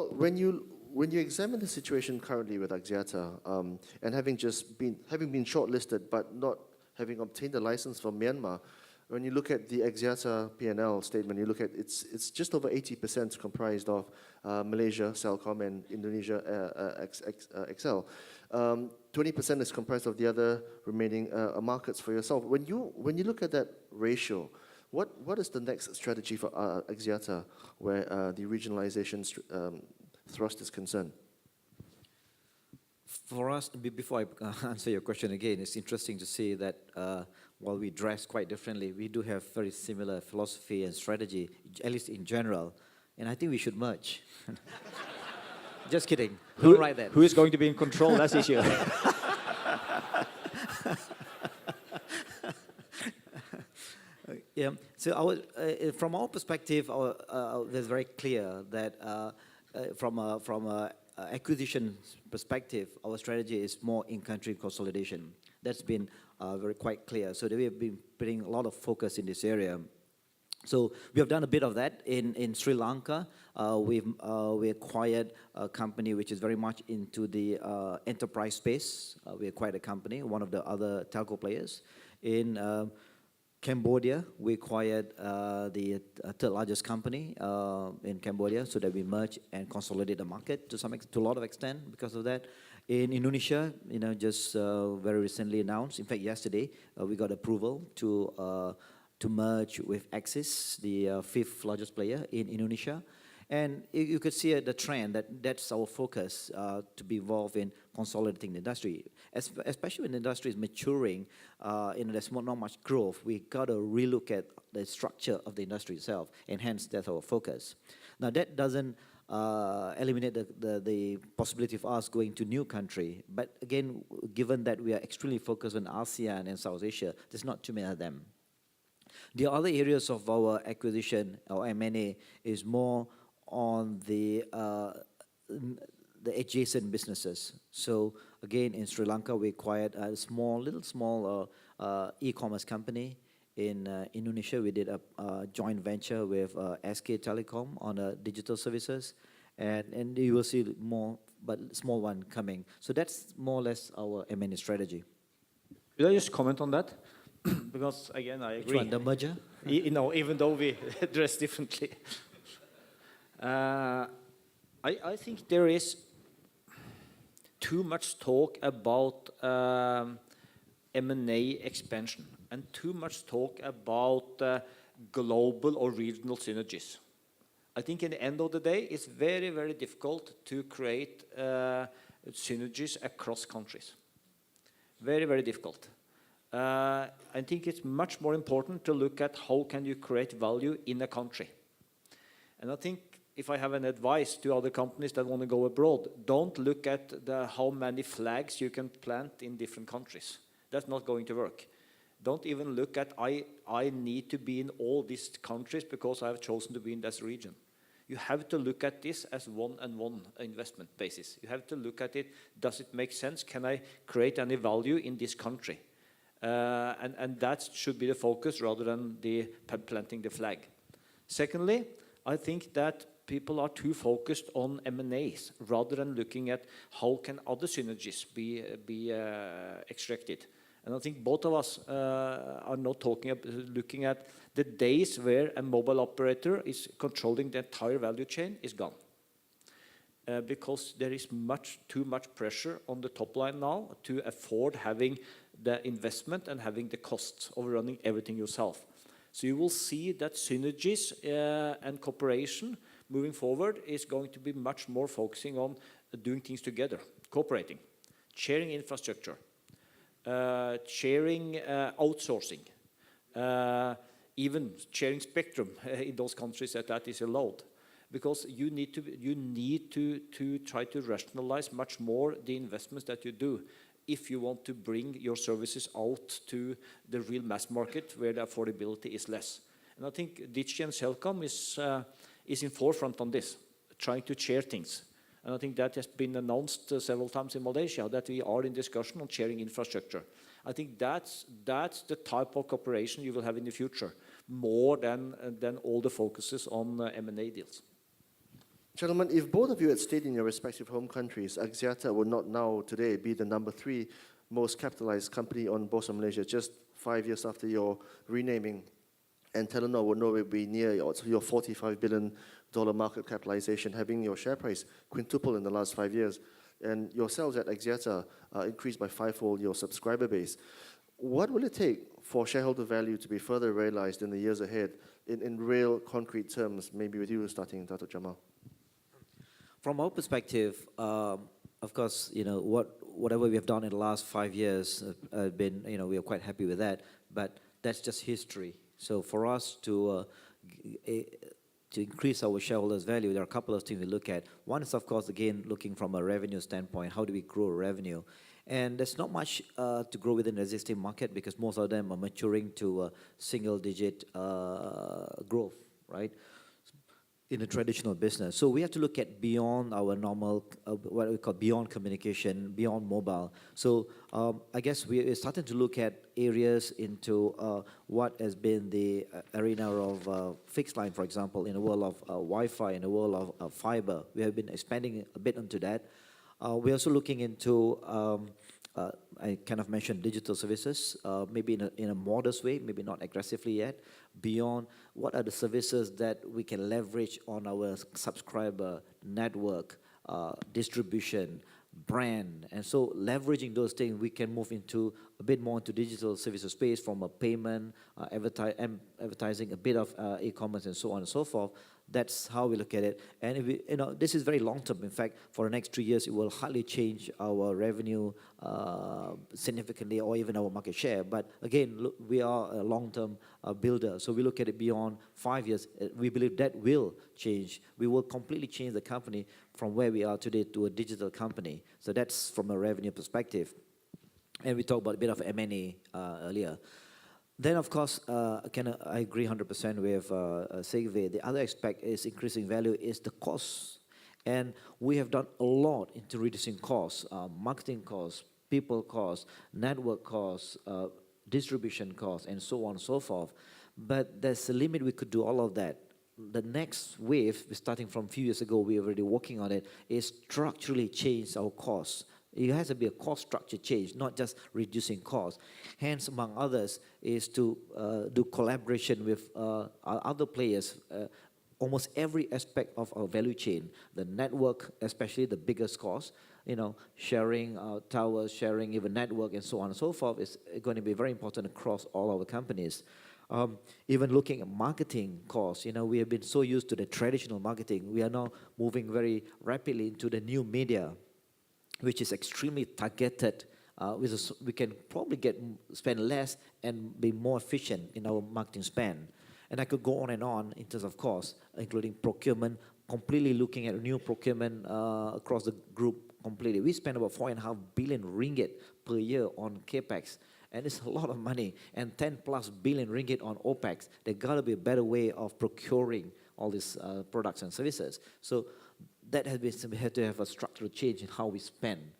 Well, when you examine the situation currently with Axiata, and having been shortlisted but not having obtained a license from Myanmar, when you look at the Axiata P&L statement, you look at it's just over 80% comprised of Malaysia, Celcom, and Indonesia, XL. 20% is comprised of the other remaining markets for yourself. When you look at that ratio, what is the next strategy for Axiata where the regionalization thrust is concerned? For us, before I answer your question again, it's interesting to see that while we dress quite differently, we do have very similar philosophy and strategy, at least in general, and I think we should merge. Just kidding. Don't write that. Who is going to be in control? That's the issue. Yeah. So from our perspective, it's very clear that from a acquisition perspective, our strategy is more in-country consolidation. That's been very quite clear. So we have been putting a lot of focus in this area. So we have done a bit of that in Sri Lanka. We acquired a company which is very much into the enterprise space. We acquired a company, one of the other telco players. In Cambodia, we acquired the third largest company in Cambodia, so that we merge and consolidate the market to a lot of extent because of that. In Indonesia, just very recently announced, in fact yesterday, we got approval to merge with Axis, the fifth largest player in Indonesia. And you could see the trend that's our focus to be involved in consolidating the industry. Especially when the industry is maturing, there's not much growth, we got to relook at the structure of the industry itself, and hence that's our focus. Now that doesn't eliminate the possibility of us going to new country, but again, given that we are extremely focused on ASEAN and South Asia, there's not too many of them. The other areas of our acquisition, or M&A, is more on the adjacent businesses. So again, in Sri Lanka, we acquired a small e-commerce company. In Indonesia, we did a joint venture with SK Telecom on digital services, and you will see more, but small one coming. So that's more or less our M&A strategy. Could I just comment on that? Because again, I agree. Which one, the merger? Even though we dress differently. I think there is too much talk about M&A expansion and too much talk about global or regional synergies. I think in the end of the day, it's very, very difficult to create synergies across countries. Very, very difficult. I think it's much more important to look at how can you create value in a country. And I think if I have an advice to other companies that want to go abroad, don't look at how many flags you can plant in different countries. That's not going to work. Don't even look at I need to be in all these countries because I have chosen to be in this region. You have to look at this as one-on-one investment basis. You have to look at it, does it make sense? Can I create any value in this country? And that should be the focus rather than planting the flag. Secondly, I think that people are too focused on M&As rather than looking at how can other synergies be extracted. And I think both of us are not looking at the days where a mobile operator is controlling the entire value chain is gone. Because there is too much pressure on the top line now to afford having the investment and having the costs of running everything yourself. So you will see that synergies and cooperation moving forward is going to be much more focusing on doing things together, cooperating, sharing infrastructure, sharing outsourcing, even sharing spectrum in those countries that is allowed. Because you need to try to rationalize much more the investments that you do if you want to bring your services out to the real mass market where the affordability is less. And I think Digi and Celcom is in forefront on this, trying to share things. And I think that has been announced several times in Malaysia, that we are in discussion on sharing infrastructure. I think that's the type of cooperation you will have in the future, more than all the focuses on M&A deals. Gentlemen, if both of you had stayed in your respective home countries, Axiata would not now today be the number 3 most capitalized company on Bursa Malaysia just 5 years after your renaming, and Telenor would nowhere be near your $45 billion market capitalization, having your share price quintuple in the last 5 years, and yourselves at Axiata increased by fivefold your subscriber base. What will it take for shareholder value to be further realized in the years ahead in real concrete terms? Maybe with you starting, Dato Jamal. From our perspective, of course, whatever we have done in the last 5 years, we are quite happy with that. But that's just history. So for us to increase our shareholders' value, there are a couple of things we look at. One is, of course, again, looking from a revenue standpoint. How do we grow revenue? And there's not much to grow within the existing market because most of them are maturing to single-digit growth, right? In a traditional business. So we have to look at beyond our normal, what we call beyond communication, beyond mobile. So I guess we're starting to look at areas into what has been the arena of fixed line, for example, in the world of Wi-Fi, in the world of fiber. We have been expanding a bit into that. We're also looking into, I kind of mentioned digital services, maybe in a modest way, maybe not aggressively yet, beyond what are the services that we can leverage on our subscriber network, distribution, brand. And so leveraging those things, we can move into a bit more into digital services space from a payment, advertising, a bit of e-commerce and so on and so forth. That's how we look at it. And if we, this is very long term. In fact, for the next 3 years, it will hardly change our revenue significantly or even our market share. But again, look, we are a long-term builder. So we look at it beyond 5 years. We believe that will change. We will completely change the company from where we are today to a digital company. So that's from a revenue perspective. And we talked about a bit of M&A earlier. Then, of course, I agree 100% with Sigve. The other aspect is increasing value is the cost. And we have done a lot into reducing costs, marketing costs, people costs, network costs, distribution costs, and so on and so forth. But there's a limit we could do all of that. The next wave, starting from a few years ago, we're already working on it, is structurally change our costs. It has to be a cost structure change, not just reducing costs. Hence, among others, is to do collaboration with other players, almost every aspect of our value chain. The network, especially the biggest cost, sharing towers, sharing even network, and so on and so forth, is going to be very important across all our companies. Even looking at marketing costs, we have been so used to the traditional marketing. We are now moving very rapidly into the new media, which is extremely targeted. We can probably spend less and be more efficient in our marketing spend. And I could go on and on in terms of costs, including procurement, completely looking at new procurement across the group completely. We spend about 4.5 billion ringgit per year on CapEx, and it's a lot of money, and 10 plus billion ringgit on OpEx. There got to be a better way of procuring all these products and services. So that we had to have a structural change in how we spend,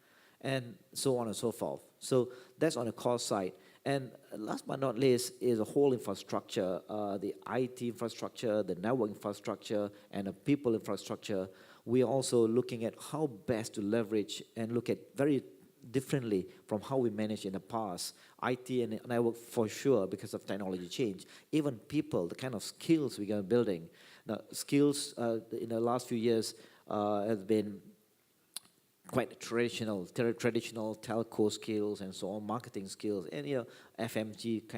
and so on and so forth. So that's on the cost side. And last but not least is the whole infrastructure, the IT infrastructure, the network infrastructure, and the people infrastructure. We are also looking at how best to leverage and look at very differently from how we managed in the past. IT and network for sure because of technology change. Even people, the kind of skills we are building. Now, skills in the last few years have been quite traditional telco skills and so on, marketing skills, and FMCG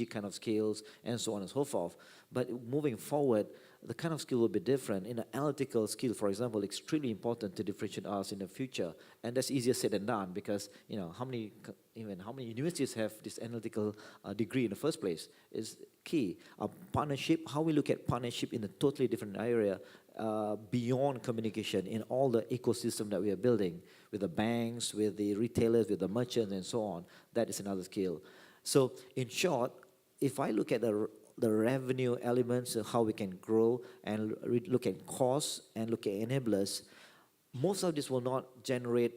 kind of skills, and so on and so forth. But moving forward, the kind of skill will be different. In an analytical skill, for example, extremely important to differentiate us in the future, and that's easier said than done because how many universities have this analytical degree in the first place is key. Partnership, how we look at partnership in a totally different area. Beyond communication in all the ecosystem that we are building with the banks, with the retailers, with the merchants, and so on. That is another skill. So in short, if I look at the revenue elements of how we can grow and look at costs and look at enablers, most of this will not generate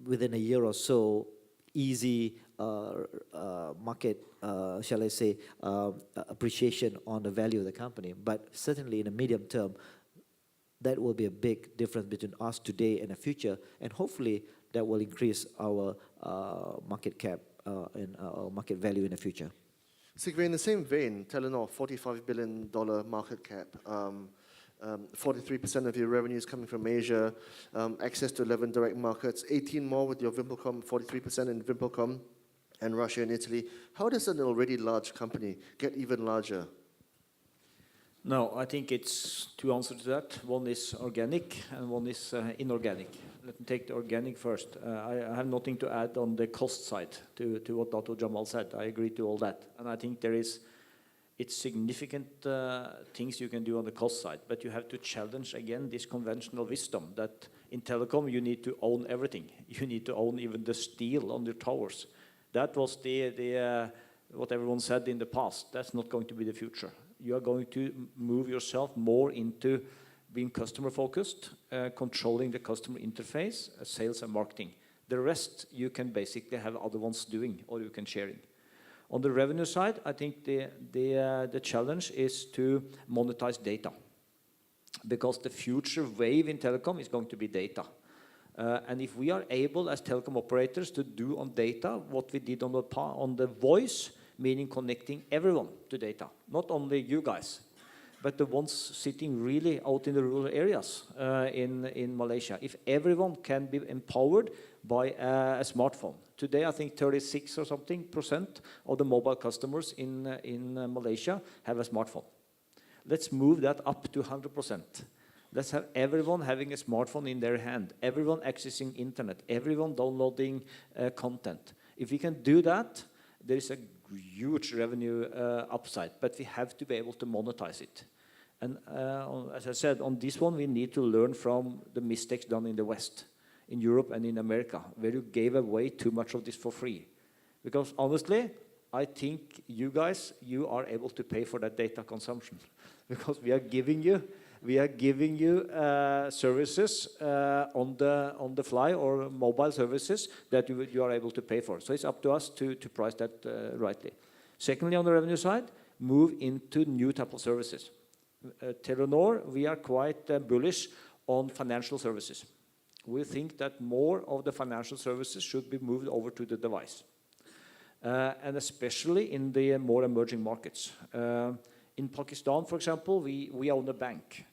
within a year or so easy market, shall I say, appreciation on the value of the company. But certainly in the medium term, that will be a big difference between us today and the future, and hopefully that will increase our market cap and our market value in the future. Sigve, in the same vein, Telenor, $45 billion market cap, 43% of your revenue is coming from Asia, access to 11 direct markets, 18 more with your Vimpelcom, 43% in Vimpelcom, and Russia and Italy. How does an already large company get even larger? No, I think it's two answers to that. One is organic and one is inorganic. Let me take the organic first. I have nothing to add on the cost side to what Dato Jamal said. I agree to all that. And I think it's significant things you can do on the cost side, but you have to challenge again this conventional wisdom that in telecom you need to own everything. You need to own even the steel on your towers. That was what everyone said in the past. That's not going to be the future. You are going to move yourself more into being customer focused, controlling the customer interface, sales and marketing. The rest you can basically have other ones doing or you can share it. On the revenue side, I think the challenge is to monetize data, because the future wave in telecom is going to be data. And if we are able as telecom operators to do on data what we did on the voice, meaning connecting everyone to data, not only you guys, but the ones sitting really out in the rural areas in Malaysia. If everyone can be empowered by a smartphone. Today, I think 36% or something of the mobile customers in Malaysia have a smartphone. Let's move that up to 100%. Let's have everyone having a smartphone in their hand, everyone accessing internet, everyone downloading content. If we can do that, there is a huge revenue upside, but we have to be able to monetize it. And as I said, on this one, we need to learn from the mistakes done in the West, in Europe and in America, where you gave away too much of this for free. Because honestly, I think you guys, you are able to pay for that data consumption because we are giving you services on the fly or mobile services that you are able to pay for. So it's up to us to price that rightly. Secondly, on the revenue side, move into new type of services. Telenor, we are quite bullish on financial services. We think that more of the financial services should be moved over to the device. And especially in the more emerging markets. In Pakistan, for example, we own a bank.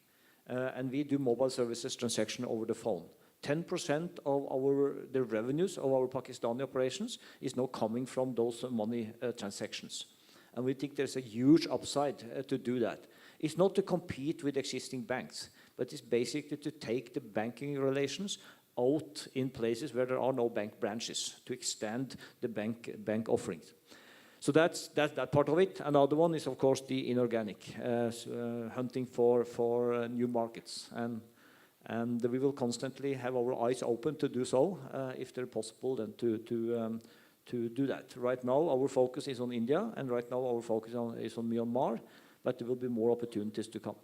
And we do mobile services transaction over the phone. 10% of the revenues of our Pakistani operations is now coming from those money transactions. And we think there's a huge upside to do that. It's not to compete with existing banks, but it's basically to take the banking relations out in places where there are no bank branches to extend the bank offerings. So that's that part of it. Another one is, of course, the inorganic, hunting for new markets. And we will constantly have our eyes open to do so, if they're possible, then to do that. Right now, our focus is on India, and right now our focus is on Myanmar, but there will be more opportunities to come.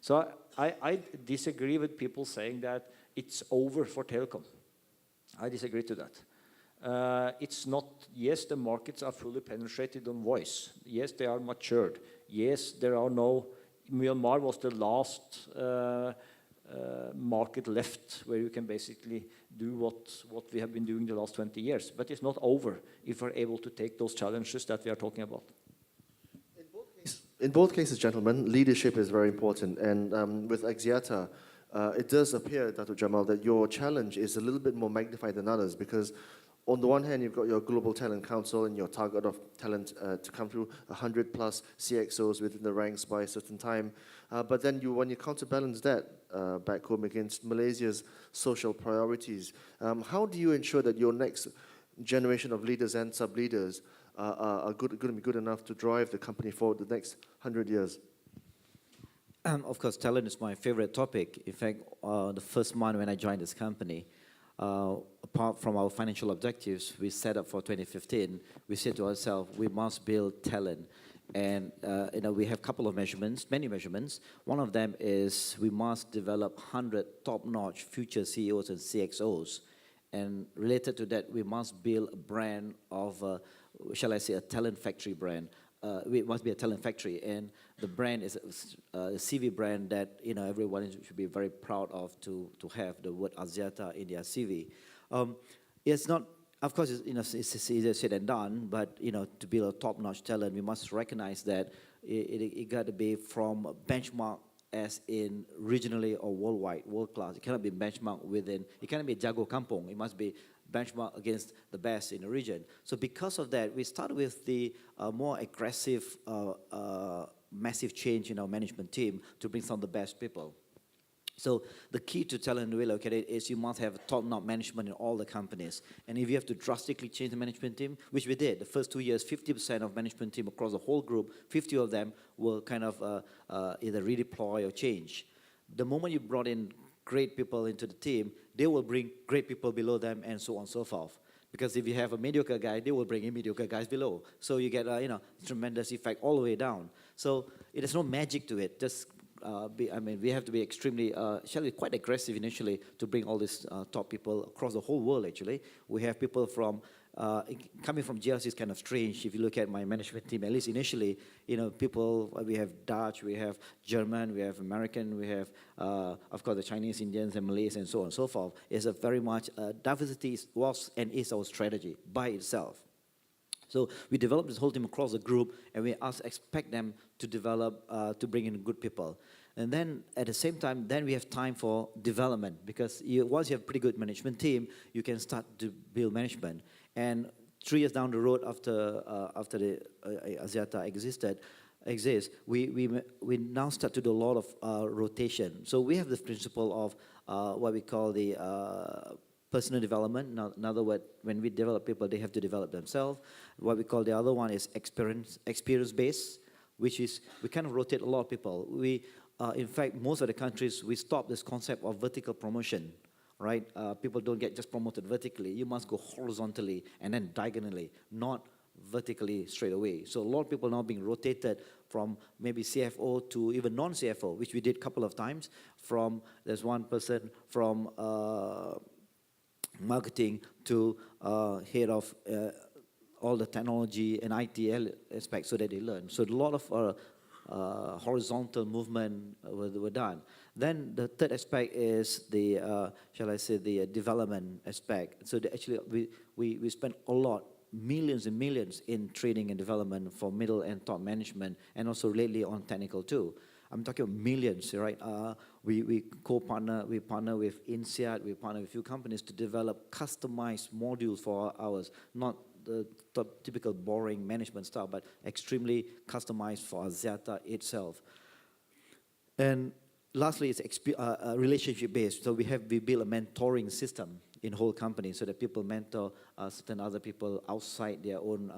So I disagree with people saying that it's over for telecom. I disagree to that. It's not, yes, the markets are fully penetrated on voice. Yes, they are matured. Yes, there are no, Myanmar was the last market left where you can basically do what we have been doing the last 20 years. But it's not over if we're able to take those challenges that we are talking about. In both cases, gentlemen, leadership is very important. And with Axiata, it does appear, Dato Jamal, that your challenge is a little bit more magnified than others because on the one hand, you've got your Global Talent Council and your target of talent to come through 100 plus CXOs within the ranks by a certain time. But then when you counterbalance that back home against Malaysia's social priorities, how do you ensure that your next generation of leaders and sub-leaders are going to be good enough to drive the company forward the next 100 years? Of course, talent is my favorite topic. In fact, the first month when I joined this company, apart from our financial objectives we set up for 2015, we said to ourselves, we must build talent. And we have a couple of measurements, many measurements. One of them is we must develop 100 top-notch future CEOs and CXOs. And related to that, we must build a brand of, shall I say, a talent factory brand. it must be a talent factory, and the brand is a CV brand that everyone should be very proud of to have the word Axiata in their CV. It's not, of course, it's easier said than done, but to build a top-notch talent, we must recognize that it got to be from benchmark as in regionally or worldwide, world class. It cannot be benchmarked within. It cannot be Jago Kampung. It must be benchmark against the best in the region. So because of that, we started with the more aggressive, massive change in our management team to bring some of the best people. So the key to talent relocate is you must have top-notch management in all the companies. And if you have to drastically change the management team, which we did, the first 2 years, 50% of management team across the whole group, 50 of them will kind of either redeploy or change. The moment you brought in great people into the team, they will bring great people below them and so on and so forth. Because if you have a mediocre guy, they will bring in mediocre guys below. So you get tremendous effect all the way down. So there's no magic to it. Just we have to be extremely, quite aggressive initially to bring all these top people across the whole world, actually. We have people from, coming from GRC is kind of strange. If you look at my management team, at least initially, people, we have Dutch, we have German, we have American, we have, of course, the Chinese, Indians, and Malays, and so on and so forth. It's a very much, diversity was and is our strategy by itself. So we developed this whole team across the group, and we expect them to develop, to bring in good people. And then at the same time, then we have time for development, because once you have a pretty good management team, you can start to build management. And 3 years down the road after the Axiata exists, we now start to do a lot of rotation. So we have the principle of what we call the personal development. Now, in other words, when we develop people, they have to develop themselves. What we call the other one is experience-based, which is we kind of rotate a lot of people. In fact, most of the countries, we stop this concept of vertical promotion, right? People don't get just promoted vertically. You must go horizontally and then diagonally, not vertically straight away. So a lot of people now being rotated from maybe CFO to even non-CFO, which we did a couple of times. There's one person from marketing to head of all the technology and IT aspects so that they learn. So a lot of horizontal movement were done. Then the third aspect is the, the development aspect. So actually we spent a lot, millions and millions in training and development for middle and top management, and also lately on technical too. I'm talking about millions, right? We partner with INSEAD, we partner with a few companies to develop customized modules for ours, not the typical boring management style, but extremely customized for Axiata itself. And lastly, it's relationship-based. So we build a mentoring system in whole company so that people mentor certain other people outside their own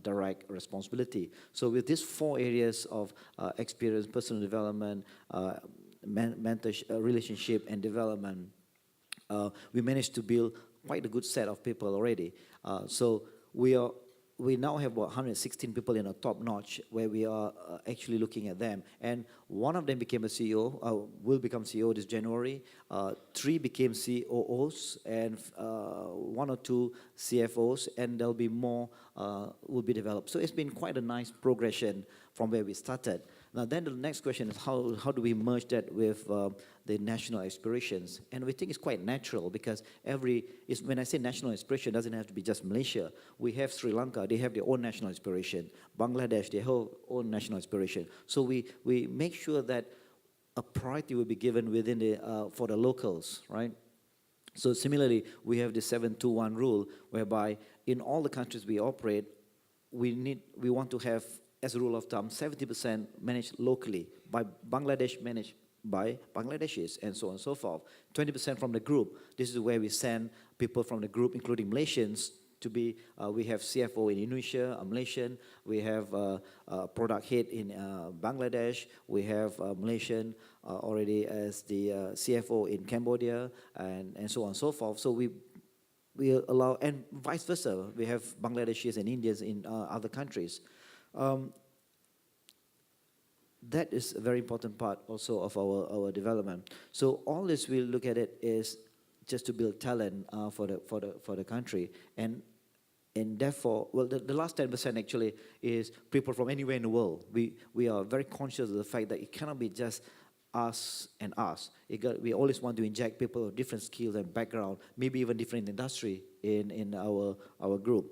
direct responsibility. So with these 4 areas of experience, personal development, relationship, and development, we managed to build quite a good set of people already. So we now have about 116 people in a top notch where we are actually looking at them. And one of them became a CEO, will become CEO this January. 3 became COOs, and 1 or 2 CFOs, and there'll be more will be developed. So it's been quite a nice progression from where we started. Now then the next question is how do we merge that with the national aspirations? And we think it's quite natural, because when I say national aspiration, it doesn't have to be just Malaysia. We have Sri Lanka, they have their own national aspiration. Bangladesh, they have their own national aspiration. So we make sure that a priority will be given within for the locals, right? So similarly, we have the 7-2-1 rule, whereby in all the countries we operate, we want to have, as a rule of thumb, 70% managed locally, by Bangladesh managed by Bangladeshis, and so on and so forth. 20% from the group. This is where we send people from the group, including Malaysians, to be, we have CFO in Indonesia, a Malaysian, we have a product head in Bangladesh, we have a Malaysian already as the CFO in Cambodia, and so on and so forth. So we allow, and vice versa, we have Bangladeshis and Indians in other countries. That is a very important part also of our development. So all this, we look at it is just to build talent for the country. And and therefore, well, the last 10% actually is people from anywhere in the world. We are very conscious of the fact that it cannot be just us and us. We always want to inject people with different skills and background, maybe even different industry in our group.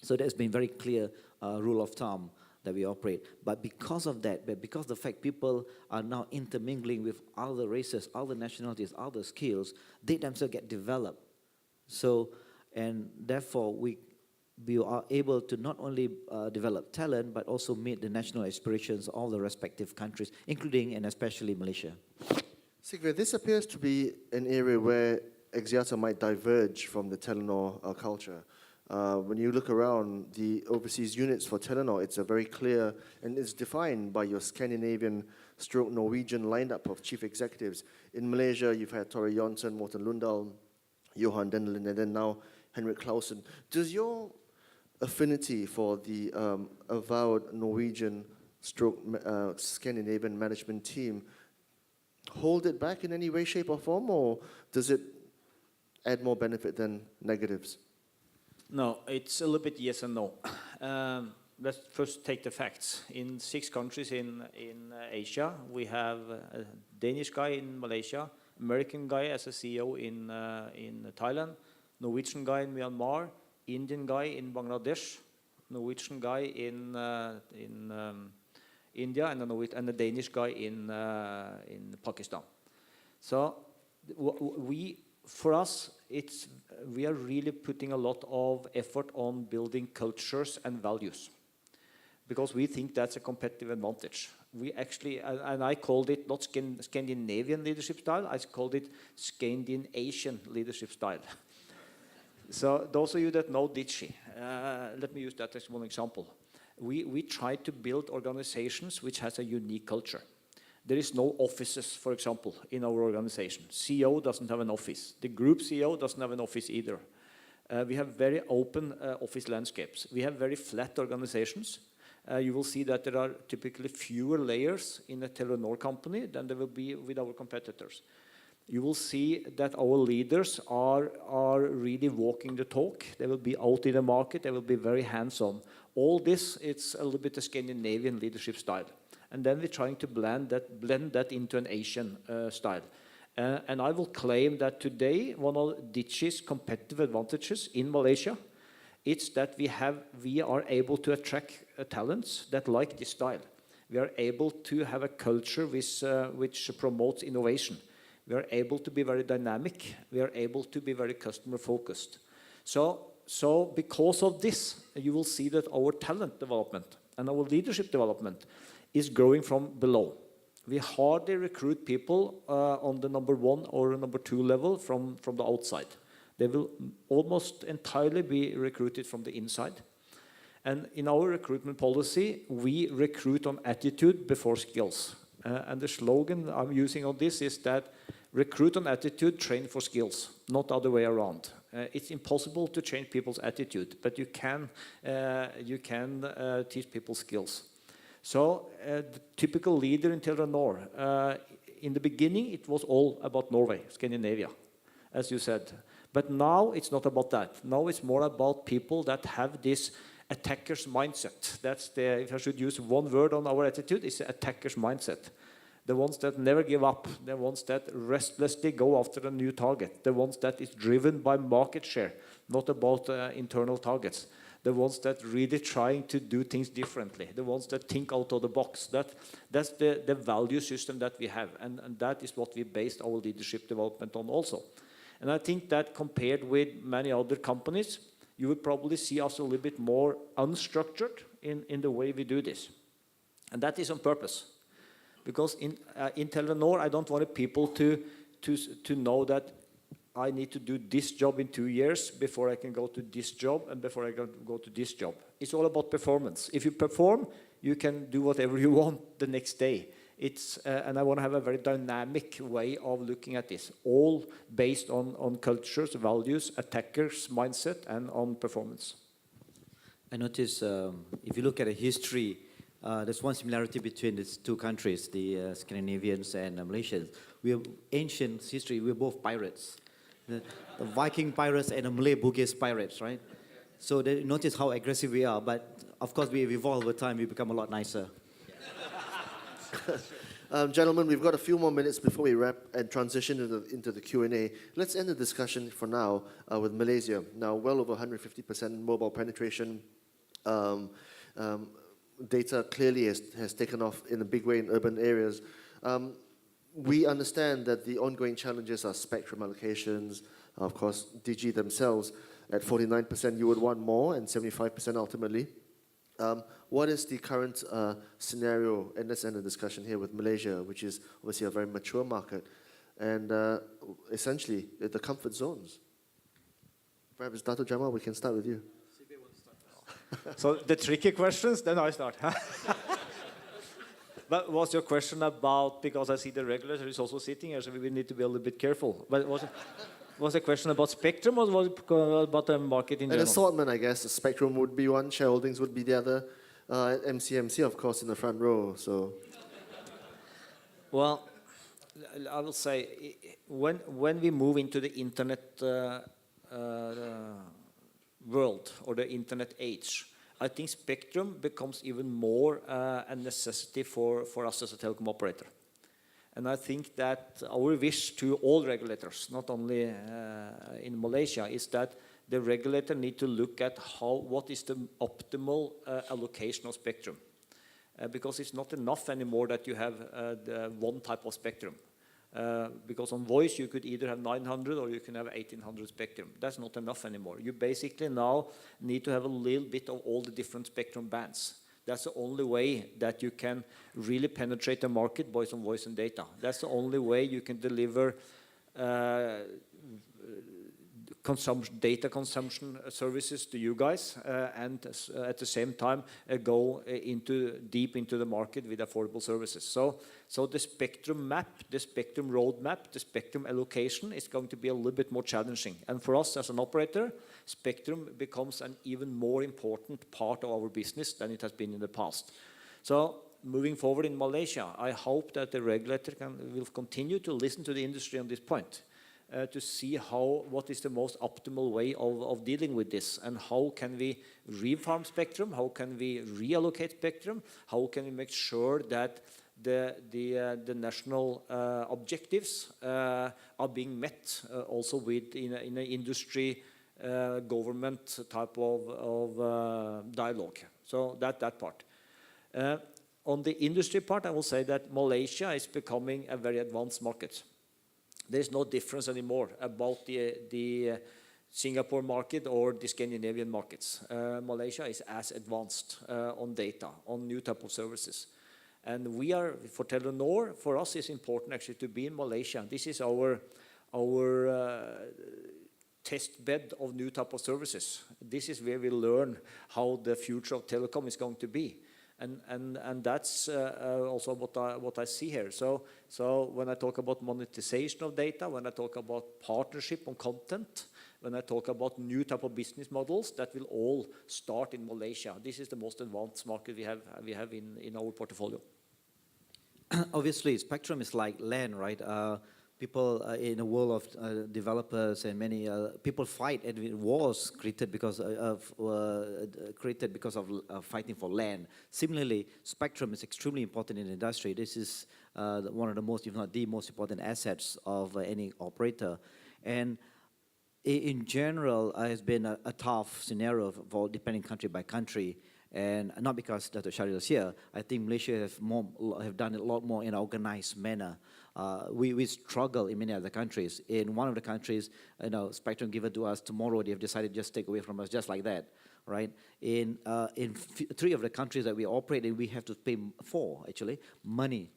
So that's been very clear rule of thumb that we operate. But because of that, because of the fact people are now intermingling with other races, other nationalities, other skills, they themselves get developed. So, and therefore we are able to not only develop talent, but also meet the national aspirations of all the respective countries, including and especially Malaysia. Sigve, this appears to be an area where Axiata might diverge from the Telenor culture. When you look around the overseas units for Telenor, it's a very clear, and it's defined by your Scandinavian stroke Norwegian lineup of chief executives. In Malaysia, you've had Tore Jonsson, Morten Lundal, Johan Dendelin, and then now Henrik Clausen. Does your affinity for the avowed Norwegian stroke Scandinavian management team hold it back in any way, shape, or form, or does it add more benefit than negatives? No, it's a little bit yes and no. Let's first take the facts. In 6 countries in Asia, we have a Danish guy in Malaysia, American guy as a CEO in Thailand, Norwegian guy in Myanmar, Indian guy in Bangladesh, Norwegian guy in India, and a Danish guy in Pakistan. So for us, we are really putting a lot of effort on building cultures and values, because we think that's a competitive advantage. We actually, and I called it not Scandinavian leadership style, I called it Scandinasian leadership style. So those of you that know Ditchy, let me use that as one example. We try to build organizations which has a unique culture. There is no offices, for example, in our organization. CEO doesn't have an office. The group CEO doesn't have an office either. We have very open office landscapes. We have very flat organizations. You will see that there are typically fewer layers in a Telenor company than there will be with our competitors. You will see that our leaders are really walking the talk. They will be out in the market. They will be very hands-on. All this, it's a little bit a Scandinavian leadership style. And then we're trying to blend that into an Asian style. And I will claim that today, one of Ditchy's competitive advantages in Malaysia, it's that we are able to attract talents that like this style. We are able to have a culture which promotes innovation. We are able to be very dynamic. We are able to be very customer-focused. So because of this, you will see that our talent development and our leadership development is growing from below. We hardly recruit people on the number 1 or number 2 level from the outside. They will almost entirely be recruited from the inside. And in our recruitment policy, we recruit on attitude before skills. And the slogan I'm using on this is that recruit on attitude, train for skills, not the other way around. It's impossible to change people's attitude, but you can teach people skills. So the typical leader in Telenor, in the beginning, it was all about Norway, Scandinavia, as you said. But now it's not about that. Now it's more about people that have this attacker's mindset. That's if I should use one word on our attitude, it's the attacker's mindset. The ones that never give up, the ones that restlessly go after a new target, the ones that is driven by market share, not about internal targets, the ones that really trying to do things differently, the ones that think out of the box. That's the value system that we have, and that is what we based our leadership development on also. And I think that compared with many other companies, you would probably see us a little bit more unstructured in the way we do this. And that is on purpose. Because in Telenor, I don't want people to know that I need to do this job in 2 years before I can go to this job and before I can go to this job. It's all about performance. If you perform, you can do whatever you want the next day. And I want to have a very dynamic way of looking at this, all based on cultures, values, attackers' mindset, and on performance. I notice if you look at a history, there's one similarity between these 2 countries, the Scandinavians and Malaysians. We have ancient history. We're both pirates, the Viking pirates and the Malay Bugis pirates, right? So they notice how aggressive we are, but of course we evolve over time, we become a lot nicer. Gentlemen, we've got a few more minutes before we wrap and transition into the Q&A. Let's end the discussion for now with Malaysia. Now, well over 150% mobile penetration. Data clearly has taken off in a big way in urban areas. We understand that the ongoing challenges are spectrum allocations. Of course, DG themselves, at 49%, you would want more, and 75% ultimately. What is the current scenario, and let's end the discussion here with Malaysia, which is obviously a very mature market, and essentially the comfort zones. Perhaps Dato Jamal, we can start with you. So the tricky questions, then I start. But was your question about, because I see the regulator is also sitting here, so we need to be a little bit careful. But was the question about spectrum, or was it about the market in An general? assortment, I guess. The spectrum would be one, shareholdings would be the other. MCMC, of course, in the front row. So, Well, I will say, when we move into the internet world or the internet age, I think spectrum becomes even more a necessity for us as a telecom operator. And I think that our wish to all regulators, not only in Malaysia, is that the regulator need to look at what is the optimal allocation of spectrum. Because it's not enough anymore that you have the one type of spectrum. Because on voice you could either have 900 or you can have 1800 spectrum. That's not enough anymore. You basically now need to have a little bit of all the different spectrum bands. That's the only way that you can really penetrate the market both on voice and data. That's the only way you can deliver data consumption services to you guys and at the same time go deep into the market with affordable services. So the spectrum map, the spectrum roadmap, the spectrum allocation is going to be a little bit more challenging. And for us as an operator, spectrum becomes an even more important part of our business than it has been in the past. So moving forward in Malaysia, I hope that the regulator will continue to listen to the industry on this point. To see what is the most optimal way of dealing with this, and how can we refarm spectrum, how can we reallocate spectrum, how can we make sure that the national objectives are being met also in an industry government type of dialogue. So that part. On the industry part, I will say that Malaysia is becoming a very advanced market. There's no difference anymore about the Singapore market or the Scandinavian markets. Malaysia is as advanced on data, on new type of services. And we are, for Telenor, for us it's important actually to be in Malaysia. This is our test bed of new type of services. This is where we learn how the future of telecom is going to be. And that's also what I see here. So when I talk about monetization of data, when I talk about partnership on content, when I talk about new type of business models, that will all start in Malaysia. This is the most advanced market we have in our portfolio. Obviously, spectrum is like land, right? People in a world of developers and many people fight, and wars created because of fighting for land. Similarly, spectrum is extremely important in the industry. This is one of the most, if not the most important assets of any operator. And in general, it's been a tough scenario for depending country by country. And not because Dato Shahrial is here. I think Malaysia have done it a lot more in an organized manner. We struggle in many other countries. In one of the countries, spectrum given to us tomorrow, they have decided just take away from us just like that, right? In three of the countries that we operate in, we have to pay money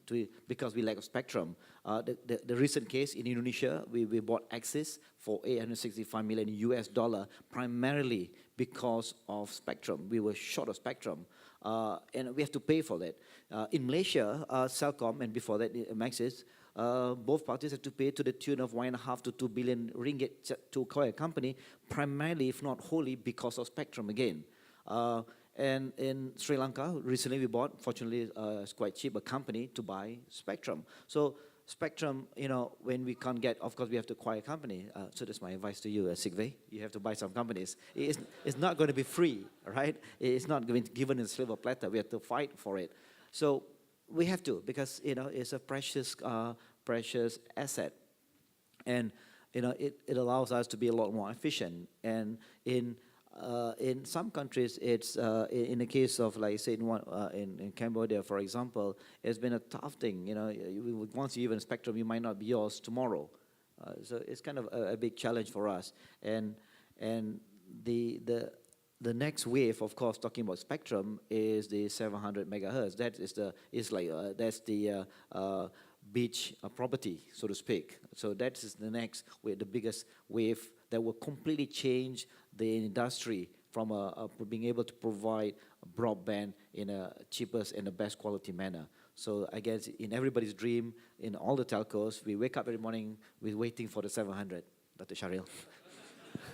because we lack of spectrum. The recent case in Indonesia, we bought access for $865 million US, primarily because of spectrum. We were short of spectrum, and we have to pay for that. In Malaysia, Celcom, and before that, Maxis, both parties have to pay to the tune of 1.5 to 2 billion ringgit to acquire a company, primarily, if not wholly, because of spectrum again. And in Sri Lanka, recently we bought, fortunately it's quite cheap, a company to buy spectrum. So spectrum, when we can't get, of course, we have to acquire a company. So that's my advice to you, Sigve. You have to buy some companies. It's not going to be free, right? It's not going to be given in a silver platter. We have to fight for it. So we have to, because, it's a precious asset. And, it allows us to be a lot more efficient. And in some countries, it's in the case of, like, say, in Cambodia, for example, it's been a tough thing. Once you even spectrum, you might not be yours tomorrow. So it's kind of a big challenge for us. And the next wave, of course, talking about spectrum, is the 700 megahertz. That's the beach property, so to speak. So that is the next wave, the biggest wave that will completely change the industry from being able to provide broadband in a cheapest and the best quality manner. So I guess in everybody's dream, in all the telcos, we wake up every morning, we're waiting for the 700. Dr. Sharil.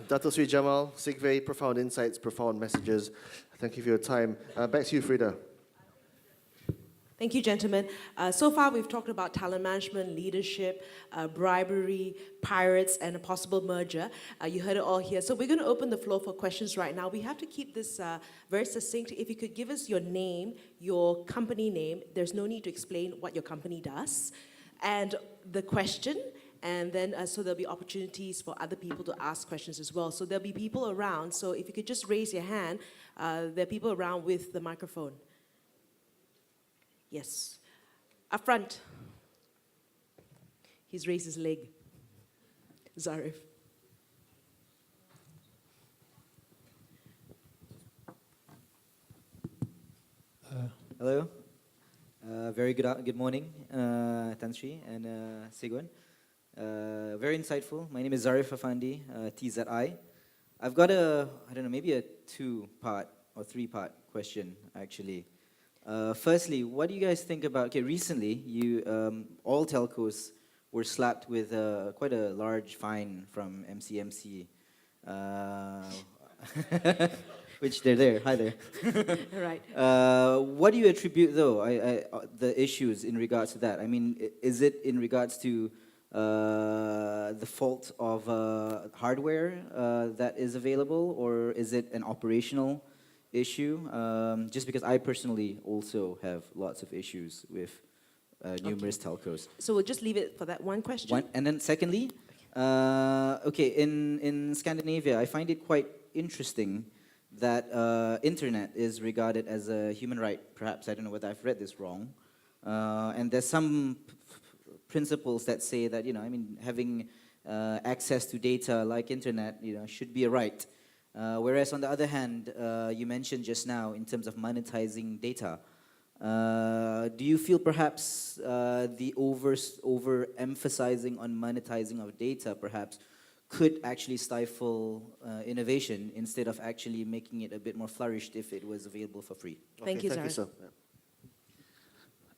Dato Sri Jamal, Sigve, profound insights, profound messages. Thank you for your time. Back to you, Frida. Thank you, gentlemen. So far, we've talked about talent management, leadership, bribery, pirates, and a possible merger. You heard it all here. So we're going to open the floor for questions right now. We have to keep this very succinct. If you could give us your name, your company name. There's no need to explain what your company does. And the question, and then so there'll be opportunities for other people to ask questions as well. So there'll be people around. So if you could just raise your hand, there are people around with the microphone. Yes. Up front. He's raised his leg. Zarif. Hello. Very good morning, Tan Sri and Sigve. Very insightful. My name is Zarif Afandi, TZI. I've got maybe a two-part or three-part question, actually. Firstly, what do you guys think about, recently, all telcos were slapped with quite a large fine from MCMC, which they're there, hi there. Right. What do you attribute, though, the issues in regards to that? I mean, is it in regards to the fault of hardware that is available, or is it an operational issue? Just because I personally also have lots of issues with numerous telcos. So we'll just leave it for that one question. And then secondly, in Scandinavia, I find it quite interesting that internet is regarded as a human right. Perhaps, I don't know whether I've read this wrong. And there's some principles that say that, having access to data like internet, should be a right. Whereas on the other hand, you mentioned just now in terms of monetizing data, do you feel perhaps the overemphasizing on monetizing of data perhaps could actually stifle innovation instead of actually making it a bit more flourished if it was available for free? Thank you, sir.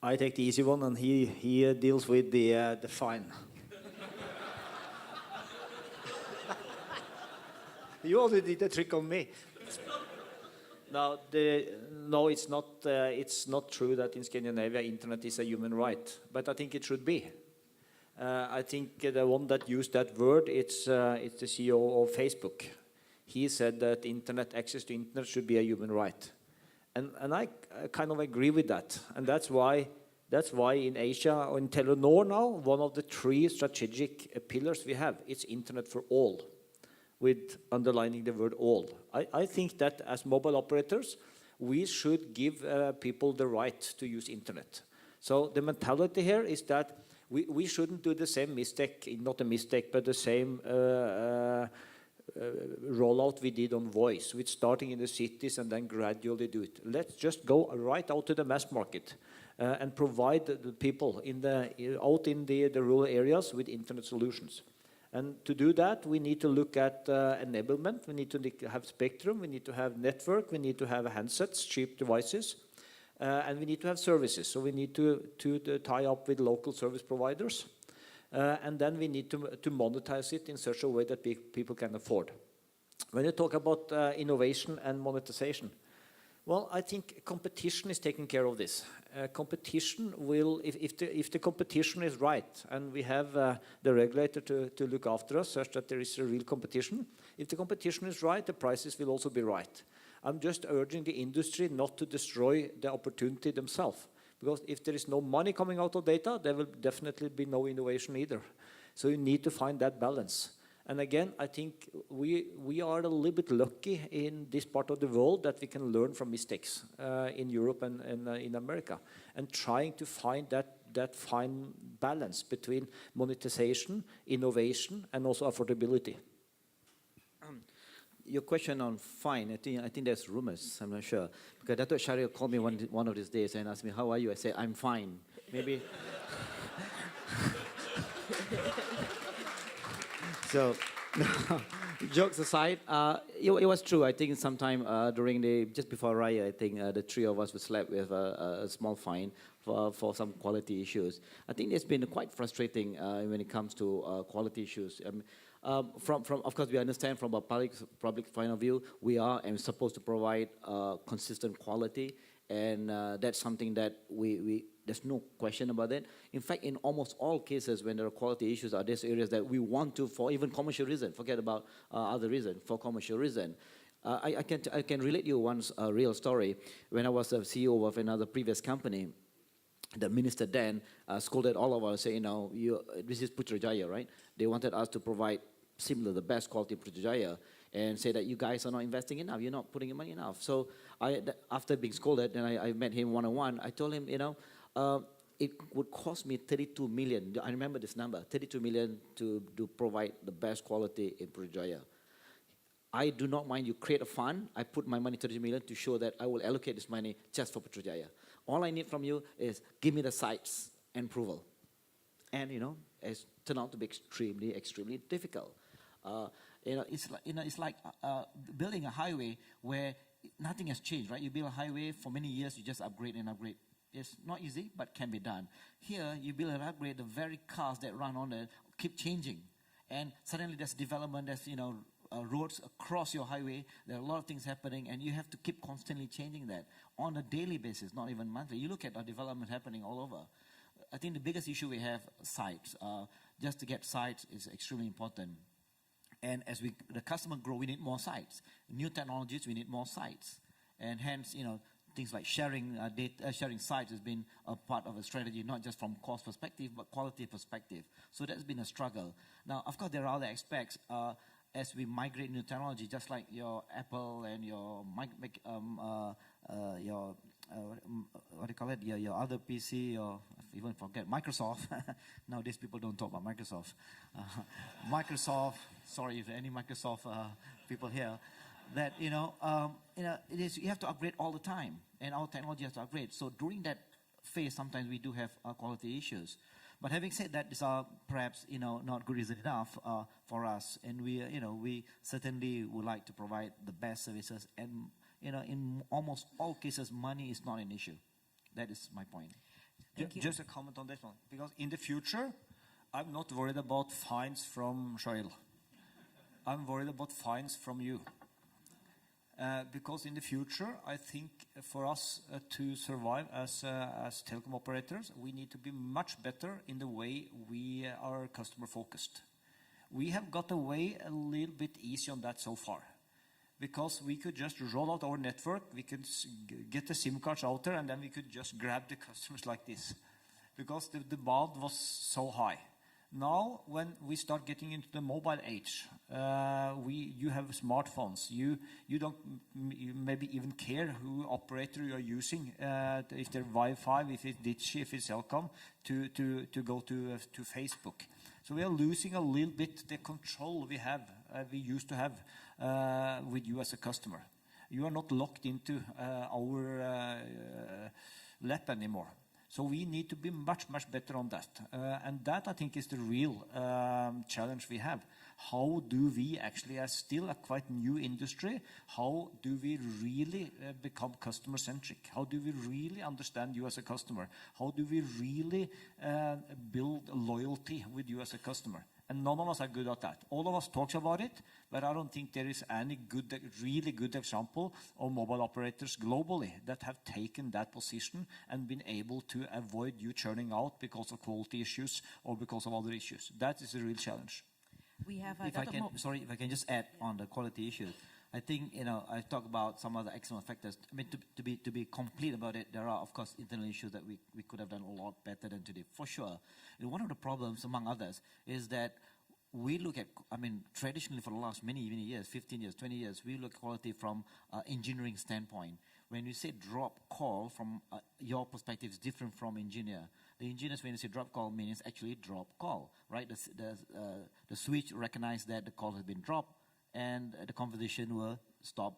I take the easy one, and he deals with the fine. You already did the trick on me. No, it's not. It's not true that in Scandinavia internet is a human right, but I think it should be. I think the one that used that word, it's the CEO of Facebook. He said that access to internet should be a human right, and I kind of agree with that, and that's why in Asia or in Telenor now, one of the three strategic pillars we have, it's internet for all, with underlining the word all. I think that as mobile operators, we should give people the right to use internet. So the mentality here is that we shouldn't do the same mistake, not a mistake, but the same rollout we did on voice, with starting in the cities and then gradually do it. Let's just go right out to the mass market and provide the people out in the rural areas with internet solutions. And to do that, we need to look at enablement, we need to have spectrum, we need to have network, we need to have handsets, cheap devices, and we need to have services. So we need to tie up with local service providers, and then we need to monetize it in such a way that people can afford. When you talk about innovation and monetization, well, I think competition is taking care of this. competition will, if the competition is right, and we have the regulator to look after us such that there is a real competition, if the competition is right, the prices will also be right. I'm just urging the industry not to destroy the opportunity themselves, because if there is no money coming out of data, there will definitely be no innovation either. So you need to find that balance. And again, I think we are a little bit lucky in this part of the world that we can learn from mistakes in Europe and in America, and trying to find that fine balance between monetization, innovation, and also affordability. Your question on fine, I think there's rumors, I'm not sure. Because Dato Syariah called me one of these days and asked me, how are you? I said, I'm fine. Maybe. So, jokes aside, it was true. I think sometime just before Raya, I think the three of us were slapped with a small fine for some quality issues. I think it's been quite frustrating when it comes to quality issues. From of course, we understand from a public point of view, we are and supposed to provide consistent quality, and that's something that there's no question about that. In fact, in almost all cases, when there are quality issues, are these areas that we want to, for even commercial reason, forget about other reason, for commercial reason. I can relate you one real story. When I was a CEO of another previous company, the minister then scolded all of us, saying, this is Putrajaya, right? They wanted us to provide similar, the best quality Putrajaya, and say that you guys are not investing enough, you're not putting in money enough. So after being scolded, and I met him one-on-one, I told him, it would cost me 32 million. I remember this number, 32 million to provide the best quality in Putrajaya. I do not mind you create a fund. I put my money 32 million to show that I will allocate this money just for Putrajaya. All I need from you is give me the sites and approval. And, it's turned out to be extremely, extremely difficult. It's like building a highway where nothing has changed, right? You build a highway for many years, you just upgrade and upgrade. It's not easy, but can be done. Here, you build an upgrade, the very cars that run on it keep changing. And suddenly there's development, there's, roads across your highway. There are a lot of things happening, and you have to keep constantly changing that on a daily basis, not even monthly. You look at our development happening all over. I think the biggest issue we have, sites. Just to get sites is extremely important. And as the customer grow, we need more sites. New technologies, we need more sites. And hence, things like sharing data, sharing sites has been a part of a strategy, not just from cost perspective, but quality perspective. So that's been a struggle. Now, of course, there are other aspects. As we migrate new technology, just like your Apple and your what do you call it? Your other PC, or even forget Microsoft. Nowadays, people don't talk about Microsoft. Microsoft. Sorry if any Microsoft people here. That it is, you have to upgrade all the time, and our technology has to upgrade. So during that phase, sometimes we do have quality issues. But having said that, these are perhaps not good reason enough for us, and we certainly would like to provide the best services. And in almost all cases, money is not an issue. That is my point. Just a comment on this one, because in the future, I'm not worried about fines from Shail. I'm worried about fines from you. Because in the future, I think for us to survive as telecom operators, we need to be much better in the way we are customer focused. We have got away a little bit easy on that so far, because we could just roll out our network, we could get the SIM cards out there, and then we could just grab the customers like this, because the demand was so high. Now, when we start getting into the mobile age, you have smartphones. You maybe even care who operator you are using, if they're Wi-Fi, if it's Digi, if it's Telco, to go to Facebook. So we are losing a little bit the control we used to have with you as a customer. You are not locked into our lap anymore. So we need to be much, much better on that. And that, I think, is the real challenge we have. How do we actually, as still a quite new industry, how do we really become customer-centric? How do we really understand you as a customer? How do we really build loyalty with you as a customer? And none of us are good at that. All of us talks about it, but I don't think there is any good, really good example of mobile operators globally that have taken that position and been able to avoid you churning out because of quality issues or because of other issues. That is a real challenge. We have If I can just add on the quality issue. I think, I talk about some of the external factors. I mean, to be complete about it, there are, of course, internal issues that we could have done a lot better than today, for sure. And one of the problems, among others, is that we look at, traditionally for the last many years, 15 years, 20 years, we look at quality from engineering standpoint. When you say drop call, from your perspective, is different from engineer. The engineers, when you say drop call, means actually drop call, right? The switch recognizes that the call has been dropped, and the conversation will stop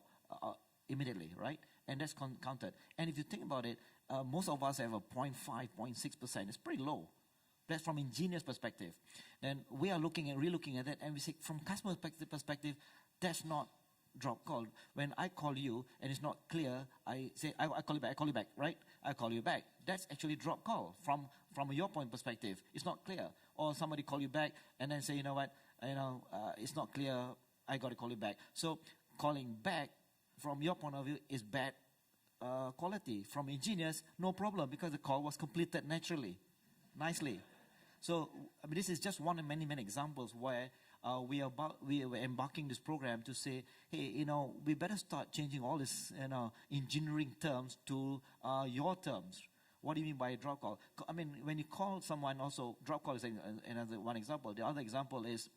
immediately, right? And that's counted. And if you think about it, most of us have a 0.5, 0.6%. It's pretty low. That's from engineer's perspective. Then we are re-looking at that, and we say, from customer perspective, that's not drop call. When I call you and it's not clear, I say, I call you back, right? I call you back. That's actually drop call from your point perspective. It's not clear. Or somebody call you back and then say, you know what, it's not clear, I got to call you back. So calling back from your point of view is bad quality. From engineers, no problem, because the call was completed naturally, nicely. So this is just one of many examples where we were embarking this program to say, hey, we better start changing all this engineering terms to your terms. What do you mean by a drop call? When you call someone, also drop call is another one example. The other example is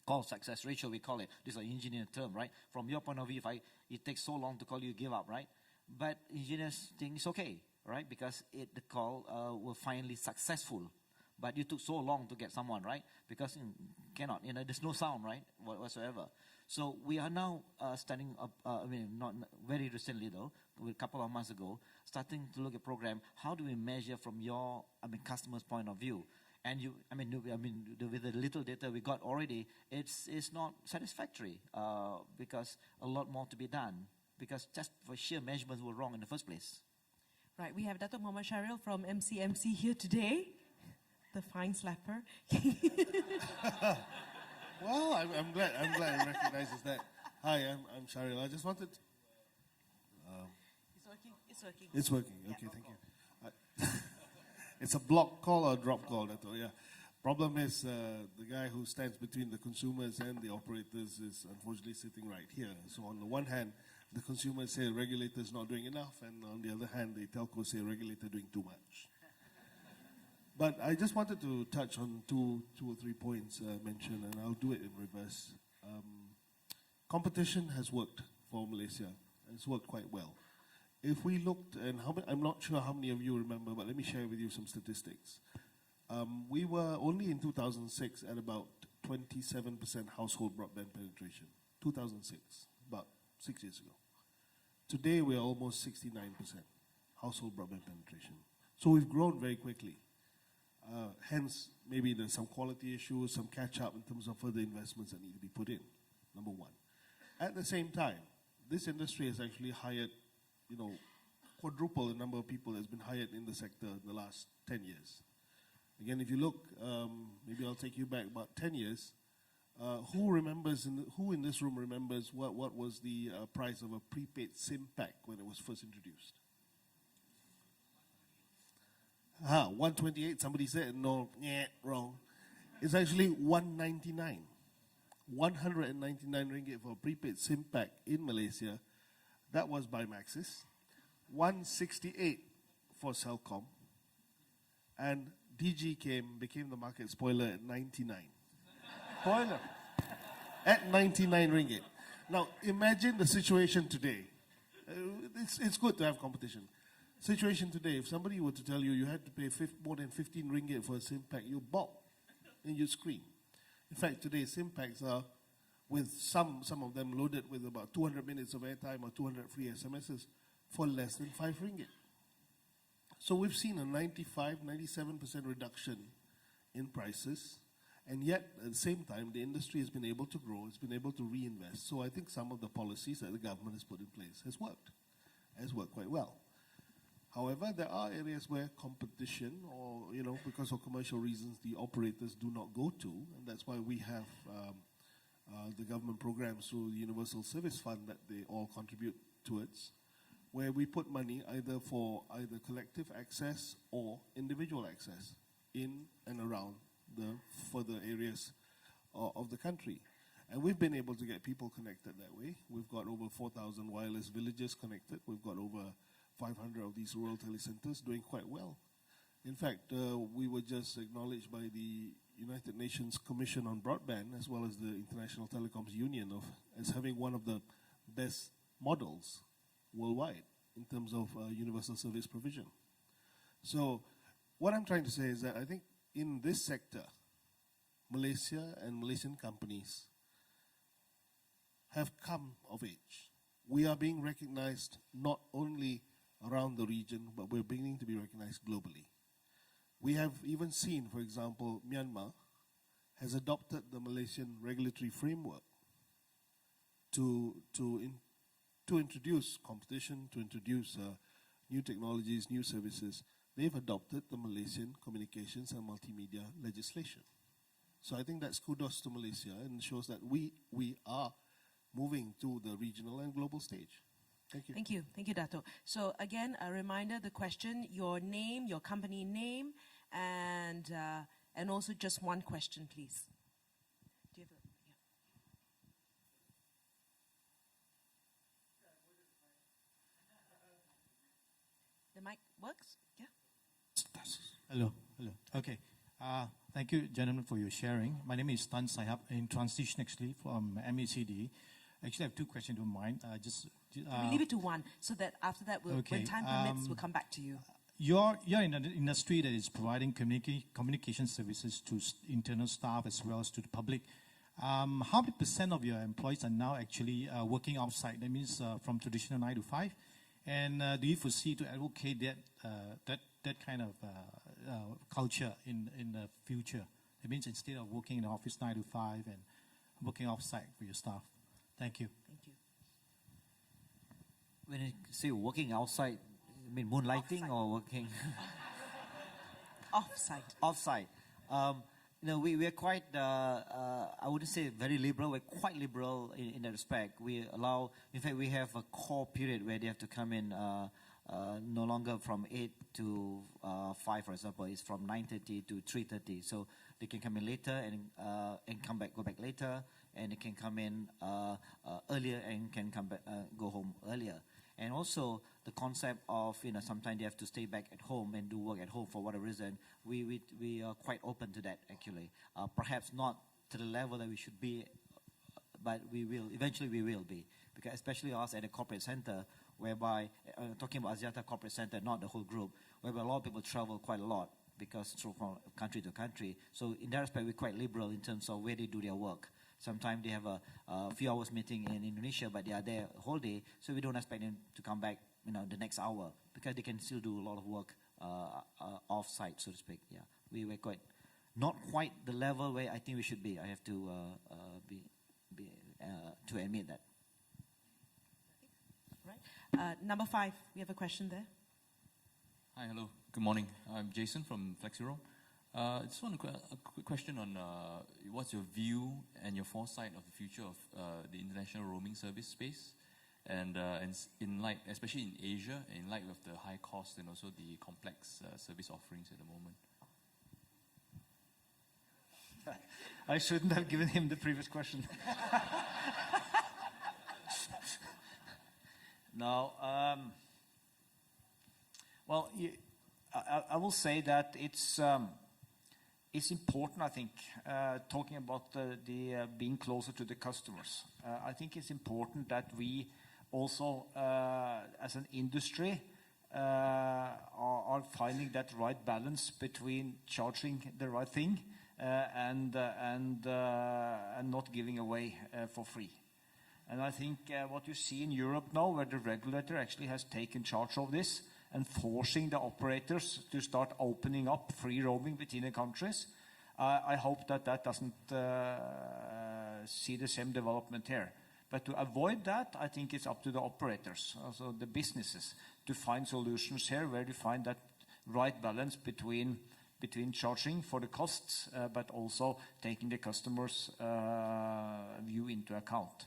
call success ratio, we call it. This is an engineer term, right? From your point of view, it takes so long to call you, give up, right? But engineers think it's okay, right? Because the call was finally successful. But you took so long to get someone, right? Because cannot, there's no sound, right? Whatsoever. So we are now starting up, not very recently though, a couple of months ago, starting to look at program, how do we measure from your, customer's point of view? And with the little data we got already, it's not satisfactory because a lot more to be done, because just for sheer measurements were wrong in the first place. Right, we have Dato Muhammad Sharil from MCMC here today, the fine slapper. Well, I'm glad he recognizes that. Hi, I'm Sharil. I just wanted. It's working. It's working. Okay, thank you. It's a block call or a drop call, Dato. Yeah. Problem is the guy who stands between the consumers and the operators is unfortunately sitting right here. So on the one hand, the consumers say regulator is not doing enough, and on the other hand, the telcos say regulator doing too much. But I just wanted to touch on two or three points mentioned, and I'll do it in reverse. Competition has worked for Malaysia. It's worked quite well. If we looked, and I'm not sure how many of you remember, but let me share with you some statistics. We were only in 2006 at about 27% household broadband penetration. 2006, about 6 years ago. Today we're almost 69% household broadband penetration. So we've grown very quickly. Hence, maybe there's some quality issues, some catch-up in terms of further investments that need to be put in, number one. At the same time, this industry has actually hired, quadruple the number of people that's been hired in the sector in the last 10 years. Again, if you look, maybe I'll take you back about 10 years. Who in this room remembers what was the price of a prepaid SIM pack when it was first introduced? 128, somebody said, no, wrong. It's actually 199. 199 ringgit for a prepaid SIM pack in Malaysia. That was by Maxis. 168 for Celcom. And DG became the market spoiler at 99. Spoiler. At 99 ringgit. Now, imagine the situation today. It's good to have competition. Situation today, if somebody were to tell you you had to pay more than 15 ringgit for a SIM pack, you balk and you scream. In fact, today SIM packs are, with some of them loaded with about 200 minutes of airtime or 200 free SMSs for less than 5 ringgit. So we've seen a 97% reduction in prices, and yet at the same time the industry has been able to grow, it's been able to reinvest. So I think some of the policies that the government has put in place has worked quite well. However, there are areas where competition or, because of commercial reasons, the operators do not go to, and that's why we have the government programs through the Universal Service Fund that they all contribute towards, where we put money either for either collective access or individual access in and around the further areas of the country. And we've been able to get people connected that way. We've got over 4,000 wireless villages connected. We've got over 500 of these rural telecenters doing quite well. In fact, we were just acknowledged by the United Nations Commission on Broadband, as well as the International Telecoms Union, as having one of the best models worldwide in terms of universal service provision. So what I'm trying to say is that I think in this sector, Malaysia and Malaysian companies have come of age. We are being recognized not only around the region, but we're beginning to be recognized globally. We have even seen, for example, Myanmar has adopted the Malaysian regulatory framework to introduce competition, to introduce new technologies, new services. They've adopted the Malaysian communications and multimedia legislation. So I think that's kudos to Malaysia and shows that we are moving to the regional and global stage. Thank you. Thank you. Thank you, Dato. So again, a reminder, the question, your name, your company name, and also just one question, please. Do you have the mic works? Yeah. Hello. Okay. Thank you, gentlemen, for your sharing. My name is Tan Saihab, in transition actually from MACD. Actually, I have two questions to mind. Can we leave it to one so that after that, Okay, when time permits, we'll come back to you. You're in an industry that is providing communication services to internal staff as well as to the public. How many % of your employees are now actually working outside? That means from traditional 9 to 5. And do you foresee to advocate that kind of culture in the future? That means instead of working in the office 9 to 5 and working offsite for your staff. Thank you. Thank you. When you say working outside, you mean moonlighting Offsite. or working Off-site. offsite? We are quite, I wouldn't say very liberal, we're quite liberal in that respect. We allow, in fact, we have a core period where they have to come in no longer from 8 to 5, for example. It's from 9:30 to 3:30. So they can come in later and go back later, and they can come in earlier and can come back, go home earlier. And also the concept of, sometimes they have to stay back at home and do work at home for whatever reason. We are quite open to that, actually. Perhaps not to the level that we should be, but eventually we will be. Because especially us at a corporate center, whereby, talking about Axiata corporate center, not the whole group, whereby a lot of people travel quite a lot because from country to country. So in that respect, we're quite liberal in terms of where they do their work. Sometimes they have a few hours meeting in Indonesia, but they are there a whole day, so we don't expect them to come back, the next hour, because they can still do a lot of work off-site, so to speak. Yeah, we were not quite the level where I think we should be. I have to to admit that. Right. Number 5, we have a question there. Hi, hello. Good morning. I'm Jason from FlexiRoam. I just want a quick question on what's your view and your foresight of the future of the international roaming service space, and in light, especially in Asia, in light of the high cost and also the complex service offerings at the moment. I shouldn't have given him the previous question. No. Well, I will say that it's important, I think, talking about the being closer to the customers. I think it's important that we also, as an industry, are finding that right balance between charging the right thing and not giving away for free. And I think what you see in Europe now, where the regulator actually has taken charge of this and forcing the operators to start opening up free roaming between the countries, I hope that doesn't see the same development here. But to avoid that, I think it's up to the operators, also the businesses, to find solutions here where you find that right balance between charging for the costs, but also taking the customer's view into account.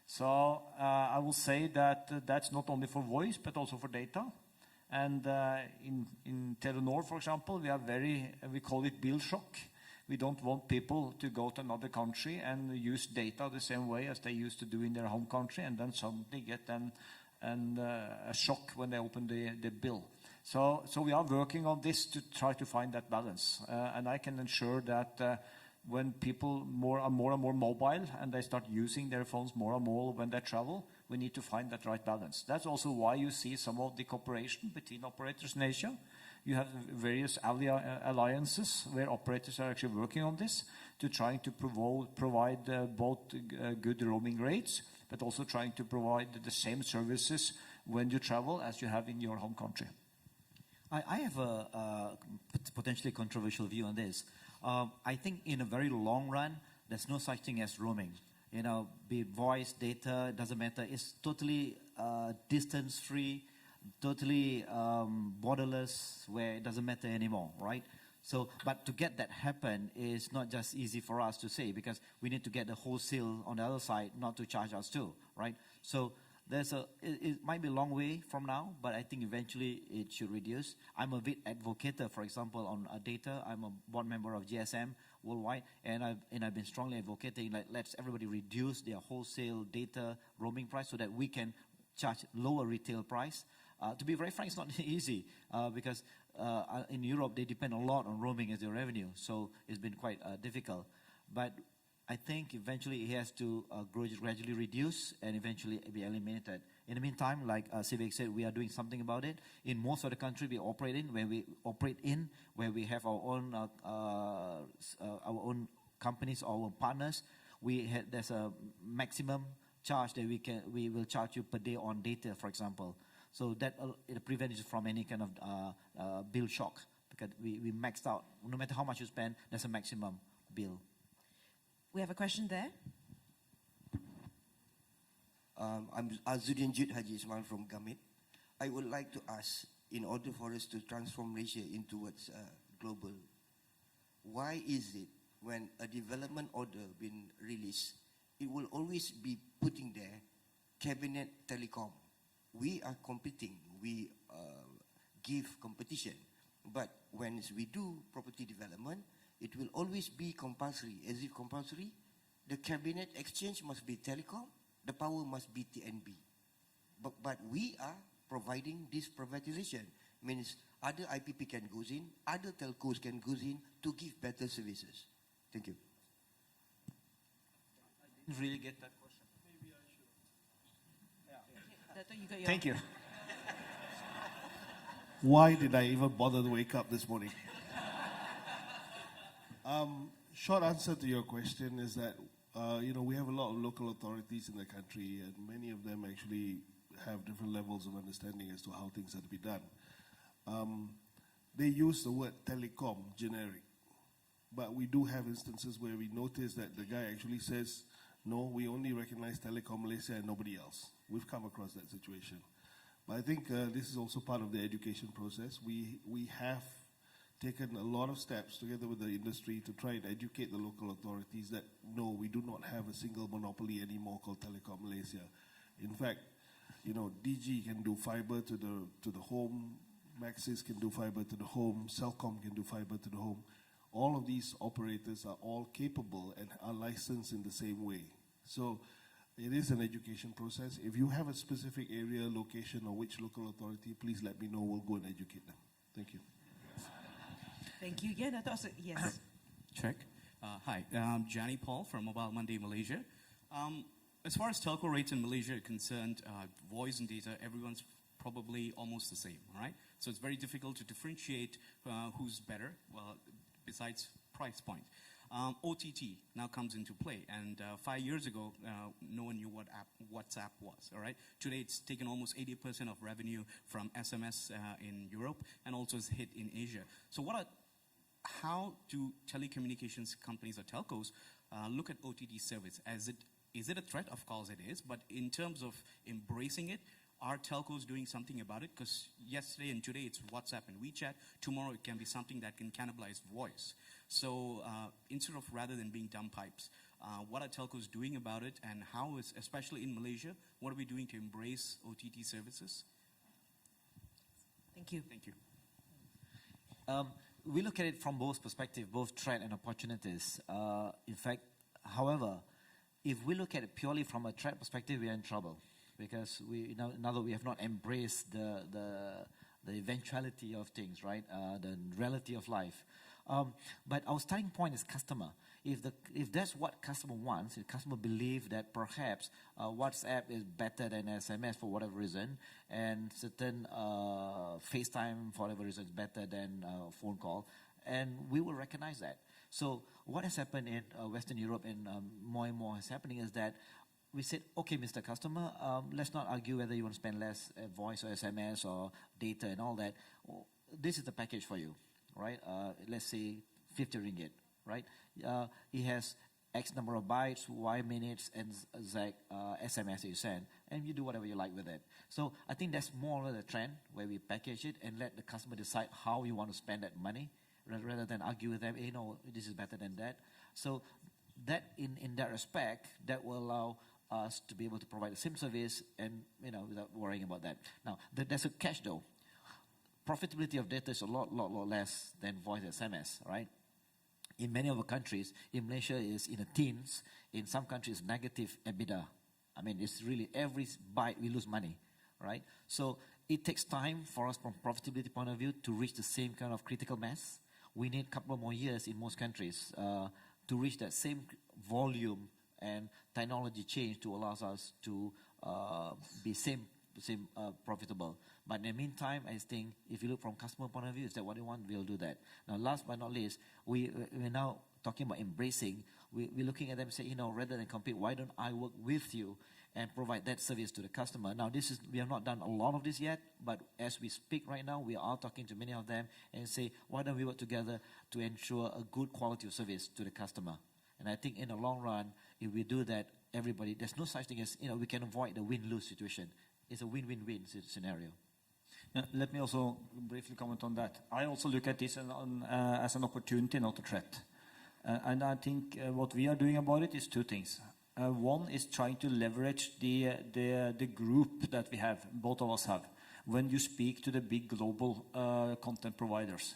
So I will say that that's not only for voice, but also for data. And in Telenor, for example, we call it bill shock. We don't want people to go to another country and use data the same way as they used to do in their home country, and then suddenly get a shock when they open the bill. So we are working on this to try to find that balance. And I can ensure that when people are more and more mobile and they start using their phones more and more when they travel, we need to find that right balance. That's also why you see some of the cooperation between operators in Asia. You have various alliances where operators are actually working on this to trying to provide both good roaming rates, but also trying to provide the same services when you travel as you have in your home country. I have a potentially controversial view on this. I think in a very long run, there's no such thing as roaming. You know, be it voice, data, it doesn't matter. It's totally distance-free, totally borderless, where it doesn't matter anymore, right? So, but to get that happen is not just easy for us to say, because we need to get the wholesale on the other side not to charge us too, right? So it might be a long way from now, but I think eventually it should reduce. I'm a big advocate, for example, on data. I'm a board member of GSM worldwide, and I've been strongly advocating like let's everybody reduce their wholesale data roaming price so that we can charge lower retail price. To be very frank, it's not easy because in Europe they depend a lot on roaming as their revenue, so it's been quite difficult. But I think eventually it has to gradually reduce and eventually be eliminated. In the meantime, like Sigve said, we are doing something about it. In most of the country we operate in, where we have our own companies, our partners, there's a maximum charge that we will charge you per day on data, for example. So that it prevents you from any kind of bill shock, because we maxed out. No matter how much you spend, there's a maximum bill. We have a question there. I'm Azuddin Jud Haji Ismail from Gamit. I would like to ask, in order for us to transform Malaysia into what's global, why is it when a development order been released, it will always be putting there cabinet telecom? We are competing, we give competition, but when we do property development, it will always be compulsory. As if compulsory, the cabinet exchange must be telecom, the power must be TNB. But we are providing this privatization. Means other IPP can go in, other telcos can go in to give better services. Thank you. I didn't really get that question. Maybe I should. Dato, you got your... Thank you. Why did I even bother to wake up this morning? Short answer to your question is that we have a lot of local authorities in the country, and many of them actually have different levels of understanding as to how things are to be done. They use the word telecom generic, but we do have instances where we notice that the guy actually says, no, we only recognize Telecom Malaysia and nobody else. We've come across that situation. But I think this is also part of the education process. We have taken a lot of steps together with the industry to try and educate the local authorities that no, we do not have a single monopoly anymore called Telecom Malaysia. In fact, DG can do fiber to the home, Maxis can do fiber to the home, Celcom can do fiber to the home. All of these operators are all capable and are licensed in the same way. So it is an education process. If you have a specific area, location, or which local authority, please let me know. We'll go and educate them. Thank you. Thank you. Yeah, that's also, yes. Check. Hi, I'm Johnny Paul from Mobile Monday Malaysia. As far as telco rates in Malaysia are concerned, voice and data, everyone's probably almost the same, all right? So it's very difficult to differentiate who's better, well, besides price point. OTT now comes into play, and 5 years ago, no one knew what WhatsApp was, all right? Today, it's taken almost 80% of revenue from SMS in Europe, and also is hit in Asia. So how do telecommunications companies or telcos look at OTT service? Is it Is it a threat? Of course it is. But in terms of embracing it, are telcos doing something about it? Because yesterday and today it's WhatsApp and WeChat. Tomorrow it can be something that can cannibalize voice. So instead of rather than being dumb pipes, what are telcos doing about it, and how is, especially in Malaysia, what are we doing to embrace OTT services? Thank you. Thank you. We look at it from both perspectives, both threat and opportunities. In fact, however, if we look at it purely from a threat perspective, we are in trouble, because now that we have not embraced the eventuality of things, right? The reality of life. But our starting point is customer. If that's what customer wants, if customer believe that perhaps WhatsApp is better than SMS for whatever reason, and certain FaceTime for whatever reason is better than phone call, and we will recognize that. So what has happened in Western Europe, and more and more is happening, is that we said, okay, Mr. Customer, let's not argue whether you want to spend less voice or SMS or data and all that. This is the package for you, right? Let's say 50 ringgit, right? It has X number of bytes, Y minutes, and Z SMS that you send, and you do whatever you like with it. So I think that's more of the trend, where we package it and let the customer decide how you want to spend that money, rather than argue with them, hey, no, this is better than that. So that, in that respect, that will allow us to be able to provide the same service, and without worrying about that. Now, there's a catch though. Profitability of data is a lot less than voice SMS, right? In many of the countries, in Malaysia is in the teens. In some countries, negative EBITDA. I mean, it's really every byte we lose money, right? So it takes time for us from profitability point of view to reach the same kind of critical mass. We need a couple more years in most countries to reach that same volume and technology change to allow us to be same profitable. But in the meantime, I think if you look from customer point of view, is that what they want, we'll do that. Now, last but not least, we're now talking about embracing. We're looking at them and say, rather than compete, why don't I work with you and provide that service to the customer? Now, we have not done a lot of this yet, but as we speak right now, we are talking to many of them and say, why don't we work together to ensure a good quality of service to the customer? And I think in the long run, if we do that, everybody, there's no such thing as, we can avoid the win-lose situation. It's a win-win-win scenario. Let me also briefly comment on that. I also look at this as an opportunity, not a threat. And I think what we are doing about it is two things. One is trying to leverage the group that we have, both of us have, when you speak to the big global content providers.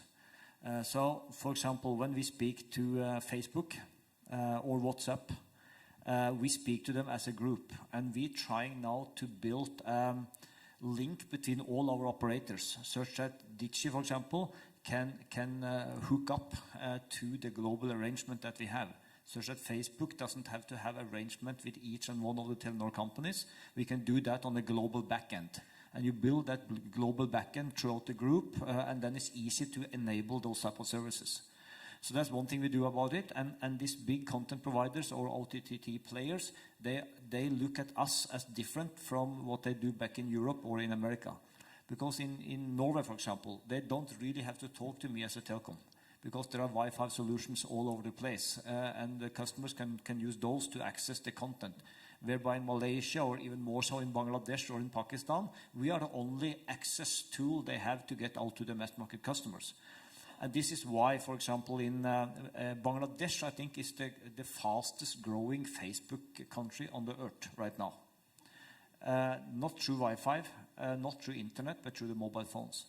So, for example, when we speak to Facebook or WhatsApp, we speak to them as a group, and we're trying now to build link between all our operators, such that Digi, for example, can hook up to the global arrangement that we have, such that Facebook doesn't have to have arrangement with each and one of the Telenor companies. We can do that on a global backend. And you build that global backend throughout the group, and then it's easy to enable those type of services. So that's one thing we do about it, and these big content providers or OTT players, they look at us as different from what they do back in Europe or in America. Because in Norway, for example, they don't really have to talk to me as a telecom, because there are Wi-Fi solutions all over the place, and the customers can use those to access the content. Whereby in Malaysia, or even more so in Bangladesh or in Pakistan, we are the only access tool they have to get out to the mass market customers. And this is why, for example, in Bangladesh, I think is the fastest growing Facebook country on the earth right now. Not through Wi-Fi, not through internet, but through the mobile phones.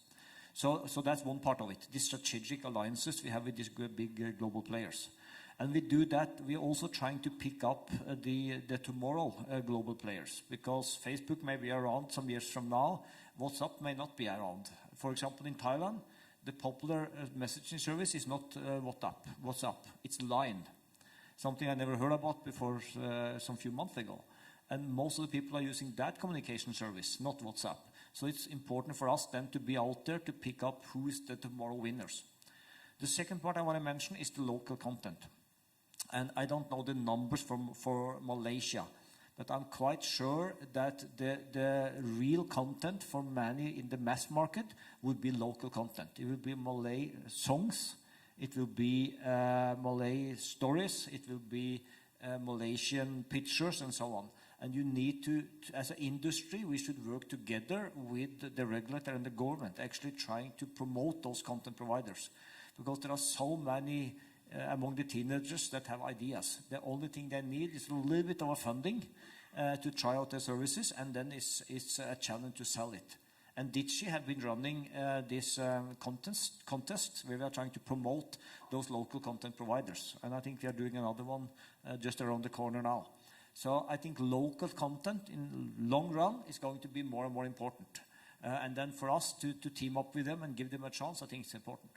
So that's one part of it, the strategic alliances we have with these big global players. And we do that, we're also trying to pick up the tomorrow global players, because Facebook may be around some years from now, WhatsApp may not be around. For example, in Thailand, the popular messaging service is not WhatsApp, it's Line. Something I never heard about before some few months ago. And most of the people are using that communication service, not WhatsApp. So it's important for us then to be out there to pick up who is the tomorrow winners. The second part I want to mention is the local content. And I don't know the numbers for Malaysia, but I'm quite sure that the real content for many in the mass market would be local content. It will be Malay songs, it will be Malay stories, it will be Malaysian pictures and so on. And you need to, as an industry, we should work together with the regulator and the government, actually trying to promote those content providers. Because there are so many among the teenagers that have ideas. The only thing they need is a little bit of a funding to try out their services, and then it's a challenge to sell it. And Digi have been running this contest where we are trying to promote those local content providers. And I think we are doing another one just around the corner now. So I think local content in long run is going to be more and more important. And then for us to team up with them and give them a chance, I think it's important.